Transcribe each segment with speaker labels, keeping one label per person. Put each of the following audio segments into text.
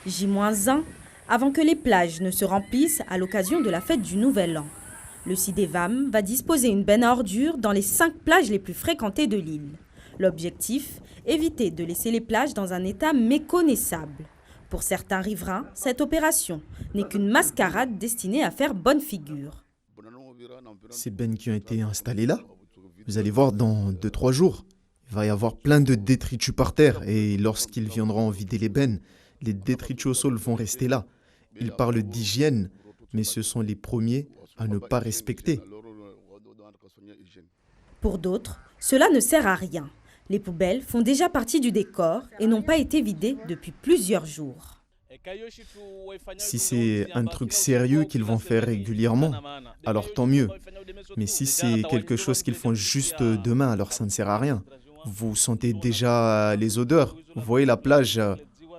Speaker 1: J-1, avant que les plages ne se remplissent à l'occasion de la fête du Nouvel An. Le CIDEVAM va disposer une benne à ordures dans les 5 plages les plus fréquentées de l'île. L'objectif, éviter de laisser les plages dans un état méconnaissable. Pour certains riverains, cette opération n'est qu'une mascarade destinée à faire bonne figure.
Speaker 2: Ces bennes qui ont été installées là, vous allez voir dans 2-3 jours, il va y avoir plein de détritus par terre et lorsqu'ils viendront vider les bennes, les détritus au sol vont rester là. Ils parlent d'hygiène, mais ce sont les premiers à ne pas respecter.
Speaker 1: Pour d'autres, cela ne sert à rien. Les poubelles font déjà partie du décor et n'ont pas été vidées depuis plusieurs jours.
Speaker 2: Si c'est un truc sérieux qu'ils vont faire régulièrement, alors tant mieux. Mais si c'est quelque chose qu'ils font juste demain, alors ça ne sert à rien. Vous sentez déjà les odeurs. Vous voyez la plage,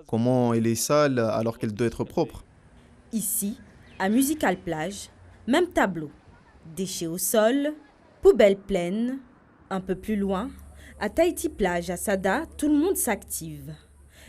Speaker 2: comment elle est sale alors qu'elle doit être propre.
Speaker 1: Ici, à Musical Plage, même tableau. Déchets au sol, poubelles pleines. Un peu plus loin, à Tahiti Plage, à Sada, tout le monde s'active.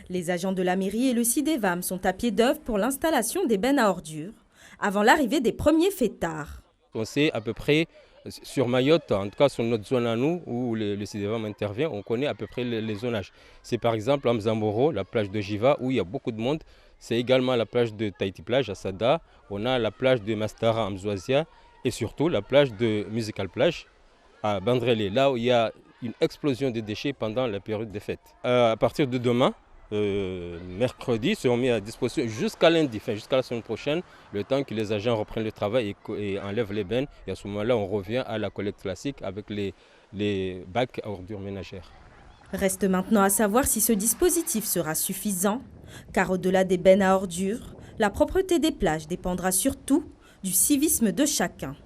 Speaker 1: Les agents de la mairie et le CIDEVAM sont à pied d'œuvre pour l'installation des bennes à ordures, avant l'arrivée des premiers fêtards.
Speaker 3: On sait à peu près, sur Mayotte, en tout cas sur notre zone à nous, où le CIDEVAM intervient, on connaît à peu près les zonages. C'est par exemple à Mzamboro, la plage de Jiva, où il y a beaucoup de monde. C'est également la plage de Tahiti Plage, à Sada. On a la plage de Mastara, à Mzouazia, et surtout la plage de Musical Plage, à Bandrélé, là où il y a une explosion de déchets pendant la période des fêtes. À partir de demain, mercredi, seront mis à disposition jusqu'à lundi, jusqu'à la semaine prochaine, le temps que les agents reprennent le travail et enlèvent les bennes. Et à ce moment-là, on revient à la collecte classique avec les bacs à ordures ménagères.
Speaker 1: Reste maintenant à savoir si ce dispositif sera suffisant, car au-delà des bennes à ordures, la propreté des plages dépendra surtout du civisme de chacun.